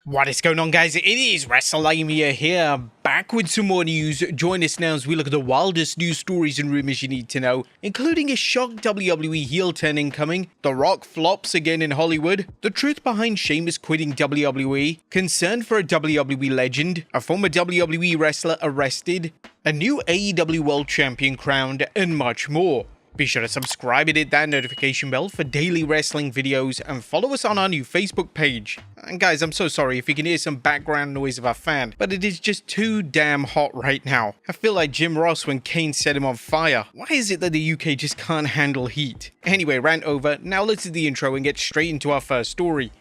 What is going on, guys? It is WrestleMania here, back with some more news. Join us now as we look at the wildest news stories and rumors you need to know, including a shock WWE heel turn incoming, The Rock flops again in Hollywood, the truth behind Sheamus quitting WWE, concern for a WWE legend, a former WWE wrestler arrested, a new AEW World Champion crowned, and much more. Be sure to subscribe and hit that notification bell for daily wrestling videos and follow us on our new Facebook page. And guys, I'm so sorry if you can hear some background noise of our fan, but it is just too damn hot right now. I feel like Jim Ross when Kane set him on fire. Why is it that the UK just can't handle heat? Anyway, rant over, now let's do the intro and get straight into our first story.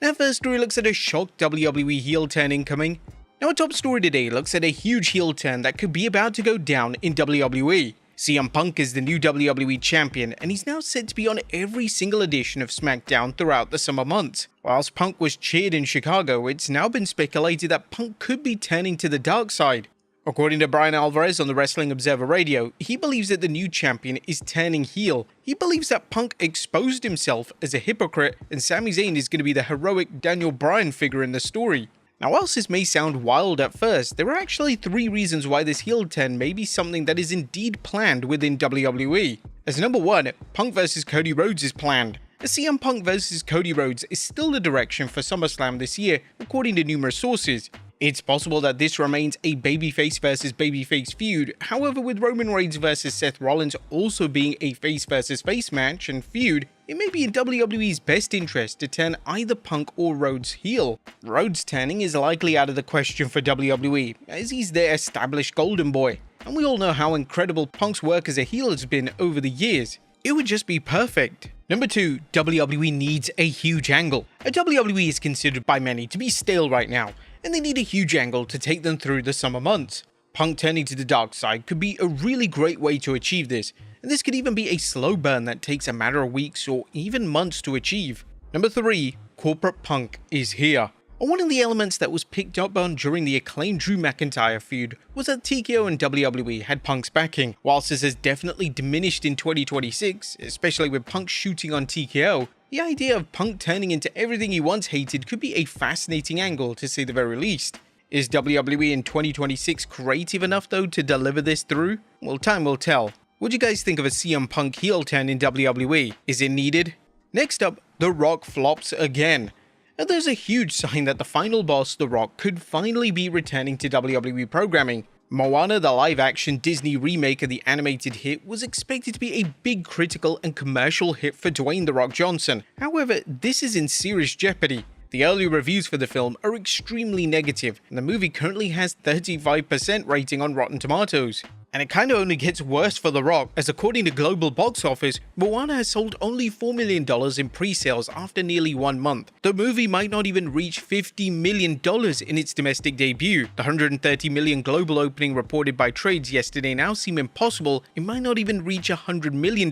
Our first story looks at a shock WWE heel turn incoming. Now our top story today looks at a huge heel turn that could be about to go down in WWE. CM Punk is the new WWE champion and he's now set to be on every single edition of SmackDown throughout the summer months. Whilst Punk was cheered in Chicago, it's now been speculated that Punk could be turning to the dark side. According to Brian Alvarez on the Wrestling Observer Radio, he believes that the new champion is turning heel. He believes that Punk exposed himself as a hypocrite and Sami Zayn is going to be the heroic Daniel Bryan figure in the story. Now, whilst this may sound wild at first, there are actually 3 reasons why this heel turn may be something that is indeed planned within WWE. As number 1, Punk vs Cody Rhodes is planned. A CM Punk vs Cody Rhodes is still the direction for SummerSlam this year, according to numerous sources. It's possible that this remains a babyface versus babyface feud, however with Roman Reigns versus Seth Rollins also being a face versus face match and feud, it may be in WWE's best interest to turn either Punk or Rhodes heel. Rhodes turning is likely out of the question for WWE, as he's their established golden boy, and we all know how incredible Punk's work as a heel has been over the years. It would just be perfect. Number 2, WWE needs a huge angle. A WWE is considered by many to be stale right now, and they need a huge angle to take them through the summer months. Punk turning to the dark side could be a really great way to achieve this, and this could even be a slow burn that takes a matter of weeks or even months to achieve. Number 3, corporate Punk is here. And one of the elements that was picked up on during the acclaimed Drew McIntyre feud was that TKO and WWE had Punk's backing. Whilst this has definitely diminished in 2026, especially with Punk shooting on TKO, the idea of Punk turning into everything he once hated could be a fascinating angle to say the very least. Is WWE in 2026 creative enough though to deliver this through? Well, time will tell. What do you guys think of a CM Punk heel turn in WWE? Is it needed? Next up, The Rock flops again. Now there's a huge sign that the final boss, The Rock, could finally be returning to WWE programming. Moana, the live-action Disney remake of the animated hit, was expected to be a big critical and commercial hit for Dwayne The Rock Johnson. However, this is in serious jeopardy. The early reviews for the film are extremely negative, and the movie currently has 35% rating on Rotten Tomatoes. And it kinda only gets worse for The Rock, as according to Global Box Office, Moana has sold only $4 million in pre-sales after nearly 1 month. The movie might not even reach $50 million in its domestic debut. The $130 million global opening reported by trades yesterday now seem impossible. It might not even reach $100 million.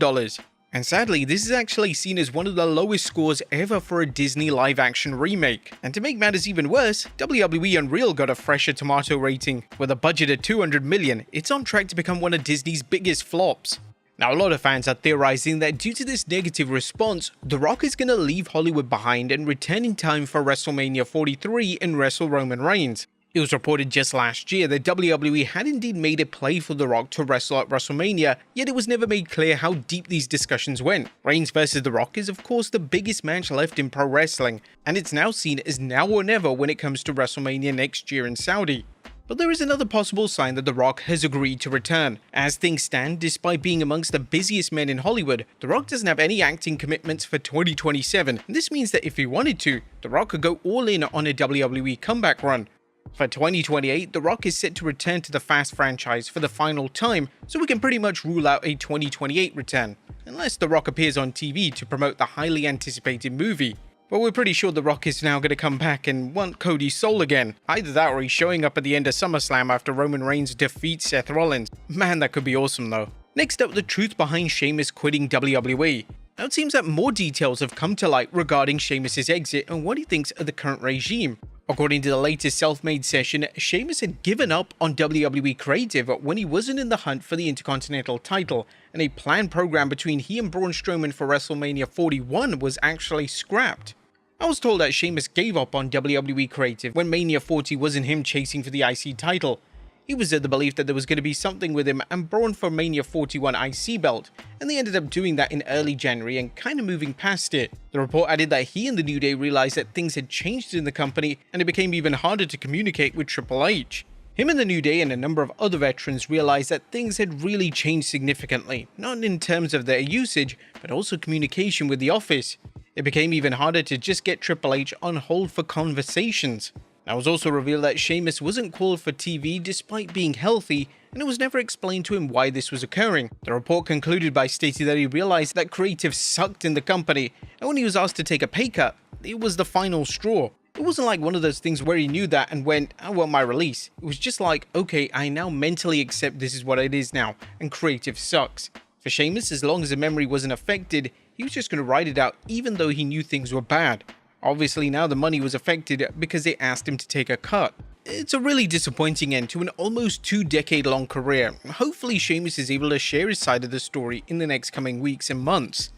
And sadly, this is actually seen as one of the lowest scores ever for a Disney live-action remake. And to make matters even worse, WWE Unreal got a fresher tomato rating. With a budget of $200 million, it's on track to become one of Disney's biggest flops. Now, a lot of fans are theorizing that due to this negative response, The Rock is going to leave Hollywood behind and return in time for WrestleMania 43 and wrestle Roman Reigns. It was reported just last year that WWE had indeed made a play for The Rock to wrestle at WrestleMania, yet it was never made clear how deep these discussions went. Reigns vs The Rock is of course the biggest match left in pro wrestling, and it's now seen as now or never when it comes to WrestleMania next year in Saudi. But there is another possible sign that The Rock has agreed to return. As things stand, despite being amongst the busiest men in Hollywood, The Rock doesn't have any acting commitments for 2027, and this means that if he wanted to, The Rock could go all in on a WWE comeback run. For 2028, The Rock is set to return to the Fast franchise for the final time, so we can pretty much rule out a 2028 return, unless The Rock appears on TV to promote the highly anticipated movie. But we're pretty sure The Rock is now going to come back and want Cody's soul again. Either that or he's showing up at the end of SummerSlam after Roman Reigns defeats Seth Rollins. Man, that could be awesome though. Next up, the truth behind Sheamus quitting WWE. Now it seems that more details have come to light regarding Sheamus' exit and what he thinks of the current regime. According to the latest self-made session, Sheamus had given up on WWE Creative when he wasn't in the hunt for the Intercontinental title, and a planned program between he and Braun Strowman for WrestleMania 41 was actually scrapped. I was told that Sheamus gave up on WWE Creative when Mania 40 wasn't him chasing for the IC title. He was of the belief that there was going to be something with him and Braun for Mania 41 IC belt, and they ended up doing that in early January and kind of moving past it. The report added that he and the New Day realized that things had changed in the company and it became even harder to communicate with Triple H. Him and the New Day and a number of other veterans realized that things had really changed significantly, not in terms of their usage, but also communication with the office. It became even harder to just get Triple H on hold for conversations. It was also revealed that Sheamus wasn't called for TV despite being healthy, and it was never explained to him why this was occurring. The report concluded by stating that he realized that creative sucked in the company, and when he was asked to take a pay cut, it was the final straw. It wasn't like one of those things where he knew that and went, I want my release. It was just like, okay, I now mentally accept this is what it is now, and creative sucks. For Sheamus, as long as the memory wasn't affected, he was just going to ride it out even though he knew things were bad. Obviously now the money was affected because they asked him to take a cut. It's a really disappointing end to an almost 2-decade-long career. Hopefully Sheamus is able to share his side of the story in the next coming weeks and months.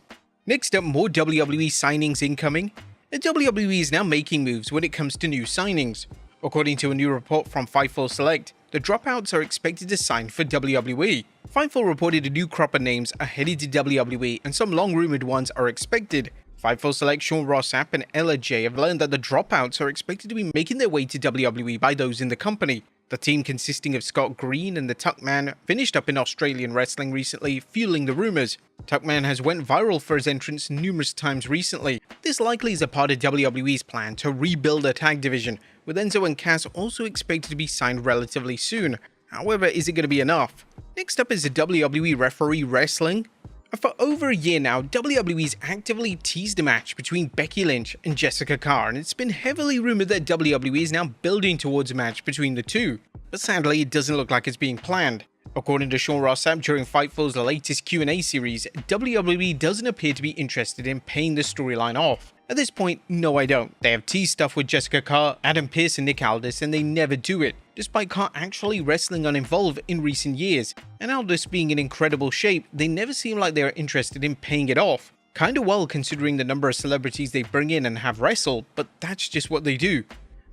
Next up, more WWE signings incoming. The WWE is now making moves when it comes to new signings. According to a new report from Fightful Select, the dropouts are expected to sign for WWE. Fightful reported a new crop of names are headed to WWE and some long-rumored ones are expected. Fightful Select Sean Ross Sapp and Ella J have learned that the dropouts are expected to be making their way to WWE by those in the company. The team, consisting of Scott Green and the Tuckman, finished up in Australian wrestling recently, fueling the rumours. Tuckman has went viral for his entrance numerous times recently. This likely is a part of WWE's plan to rebuild a tag division, with Enzo and Cass also expected to be signed relatively soon. However, is it going to be enough? Next up is the WWE Referee Wrestling. For over a year now, WWE's actively teased a match between Becky Lynch and Jessica Carr, and it's been heavily rumoured that WWE is now building towards a match between the two. But sadly, it doesn't look like it's being planned. According to Sean Ross Sapp during Fightful's latest Q&A series, WWE doesn't appear to be interested in paying the storyline off. At this point, no I don't. They have teased stuff with Jessica Carr, Adam Pearce and Nick Aldis, and they never do it, despite Carr actually wrestling uninvolved in recent years. And Aldis being in incredible shape, they never seem like they are interested in paying it off. Kinda well considering the number of celebrities they bring in and have wrestle, but that's just what they do.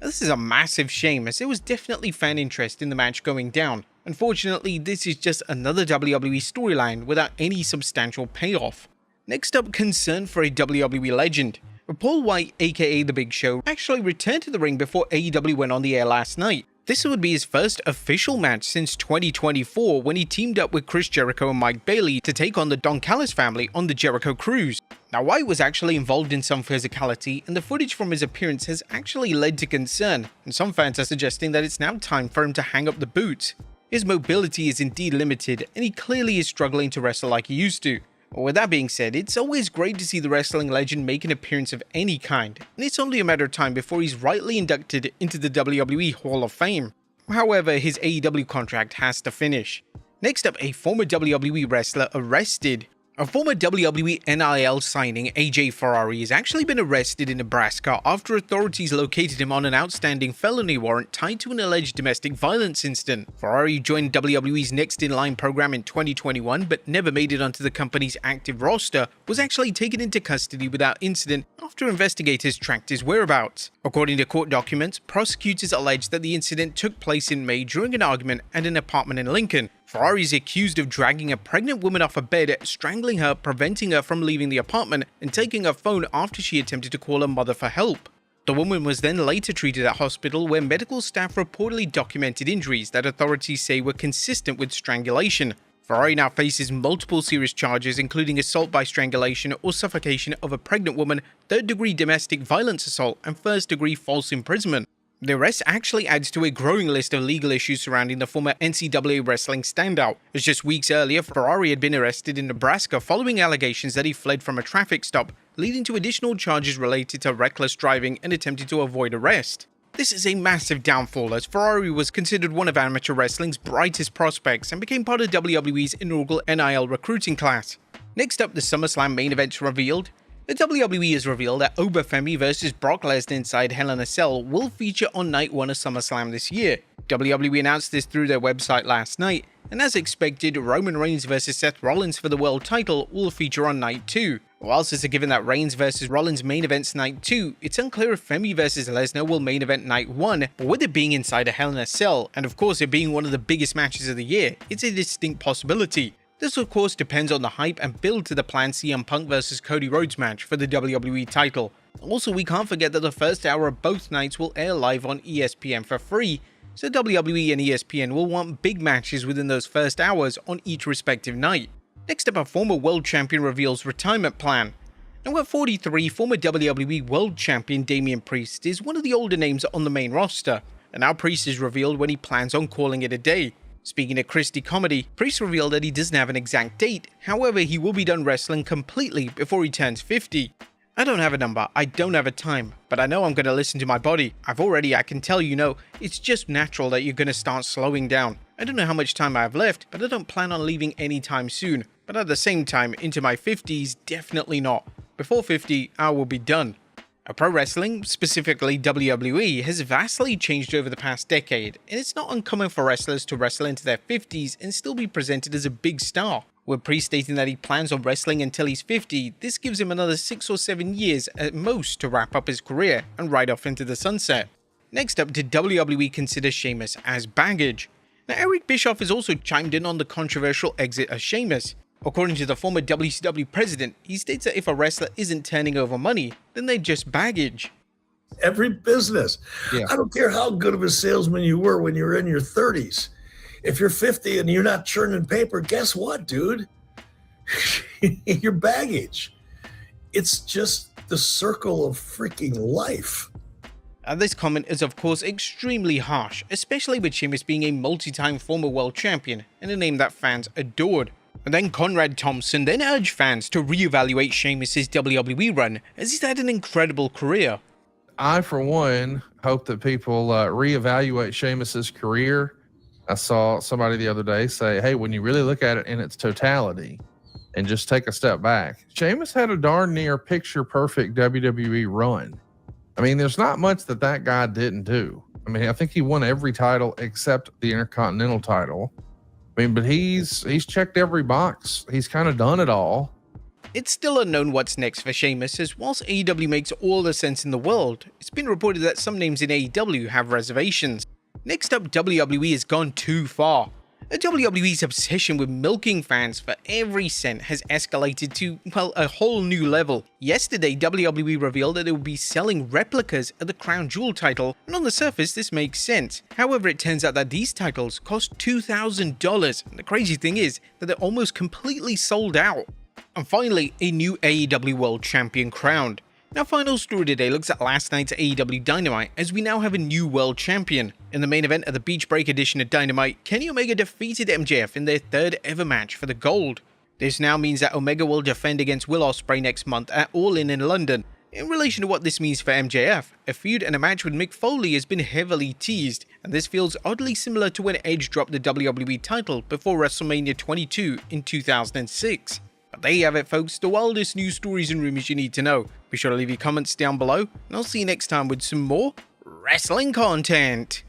This is a massive shame, as there was definitely fan interest in the match going down. Unfortunately, this is just another WWE storyline without any substantial payoff. Next up, concern for a WWE legend. Paul White, aka The Big Show, actually returned to the ring before AEW went on the air last night. This would be his first official match since 2024 when he teamed up with Chris Jericho and Mike Bailey to take on the Don Callis family on the Jericho Cruise. Now, White was actually involved in some physicality, and the footage from his appearance has actually led to concern, and some fans are suggesting that it's now time for him to hang up the boots. His mobility is indeed limited, and he clearly is struggling to wrestle like he used to. With that being said, it's always great to see the wrestling legend make an appearance of any kind, and it's only a matter of time before he's rightly inducted into the WWE Hall of Fame. However, his AEW contract has to finish. Next up, a former WWE wrestler arrested. A former WWE NIL signing, AJ Ferrari, has actually been arrested in Nebraska after authorities located him on an outstanding felony warrant tied to an alleged domestic violence incident. Ferrari joined WWE's Next in Line program in 2021 but never made it onto the company's active roster, was actually taken into custody without incident after investigators tracked his whereabouts. According to court documents, prosecutors alleged that the incident took place in May during an argument at an apartment in Lincoln. Ferrari is accused of dragging a pregnant woman off a bed, strangling her, preventing her from leaving the apartment, and taking her phone after she attempted to call her mother for help. The woman was then later treated at hospital where medical staff reportedly documented injuries that authorities say were consistent with strangulation. Ferrari now faces multiple serious charges including assault by strangulation or suffocation of a pregnant woman, third-degree domestic violence assault, and first-degree false imprisonment. The arrest actually adds to a growing list of legal issues surrounding the former NCAA wrestling standout, as just weeks earlier, Ferrari had been arrested in Nebraska following allegations that he fled from a traffic stop, leading to additional charges related to reckless driving and attempting to avoid arrest. This is a massive downfall, as Ferrari was considered one of amateur wrestling's brightest prospects and became part of WWE's inaugural NIL recruiting class. Next up, the SummerSlam main events revealed. The WWE has revealed that Obafemi vs Brock Lesnar inside Hell in a Cell will feature on Night 1 of SummerSlam this year. WWE announced this through their website last night, and as expected, Roman Reigns vs Seth Rollins for the world title will feature on Night 2. Whilst it's a given that Reigns vs Rollins main events Night 2, it's unclear if Femi vs Lesnar will main event Night 1, but with it being inside a Hell in a Cell, and of course it being one of the biggest matches of the year, it's a distinct possibility. This of course depends on the hype and build to the planned CM Punk vs Cody Rhodes match for the WWE title. Also, we can't forget that the first hour of both nights will air live on ESPN for free, so WWE and ESPN will want big matches within those first hours on each respective night. Next up, a former world champion reveals retirement plan. Now at 43, former WWE world champion Damian Priest is one of the older names on the main roster, and now Priest is revealed when he plans on calling it a day. Speaking of Christie Comedy, Priest revealed that he doesn't have an exact date, however he will be done wrestling completely before he turns 50. I don't have a number, I don't have a time, but I know I'm going to listen to my body. I can tell it's just natural that you're going to start slowing down. I don't know how much time I have left, but I don't plan on leaving anytime soon. But at the same time, into my 50s, definitely not. Before 50, I will be done. Pro wrestling, specifically WWE, has vastly changed over the past decade, and it's not uncommon for wrestlers to wrestle into their 50s and still be presented as a big star. With Priest stating that he plans on wrestling until he's 50, this gives him another 6 or 7 years at most to wrap up his career and ride off into the sunset. Next up, did WWE consider Sheamus as baggage? Now, Eric Bischoff has also chimed in on the controversial exit of Sheamus. According to the former WCW president, he states that if a wrestler isn't turning over money, then they're just baggage. Every business. Yeah. I don't care how good of a salesman you were when you were in your 30s. If you're 50 and you're not churning paper, guess what, dude? You're baggage. It's just the circle of freaking life. This comment is of course extremely harsh, especially with Sheamus being a multi-time former world champion and a name that fans adored. And then Conrad Thompson then urged fans to reevaluate Sheamus' WWE run, as he's had an incredible career. I, for one, hope that people reevaluate Sheamus' career. I saw somebody the other day say, hey, when you really look at it in its totality and just take a step back, Sheamus had a darn near picture-perfect WWE run. I mean, there's not much that guy didn't do. I mean, I think he won every title except the Intercontinental title. I mean, but he's checked every box. He's kind of done it all. It's still unknown what's next for Sheamus, as whilst AEW makes all the sense in the world, it's been reported that some names in AEW have reservations. Next up, WWE has gone too far. WWE's obsession with milking fans for every cent has escalated to, well, a whole new level. Yesterday, WWE revealed that it would be selling replicas of the Crown Jewel title, and on the surface this makes sense. However, it turns out that these titles cost $2,000, and the crazy thing is that they're almost completely sold out. And finally, a new AEW World Champion crowned. Now, final story today looks at last night's AEW Dynamite, as we now have a new world champion. In the main event of the Beach Break edition of Dynamite, Kenny Omega defeated MJF in their third ever match for the gold. This now means that Omega will defend against Will Ospreay next month at All In London. In relation to what this means for MJF, a feud and a match with Mick Foley has been heavily teased, and this feels oddly similar to when Edge dropped the WWE title before WrestleMania 22 in 2006. But there you have it, folks, the wildest news stories and rumors you need to know. Be sure to leave your comments down below, and I'll see you next time with some more wrestling content.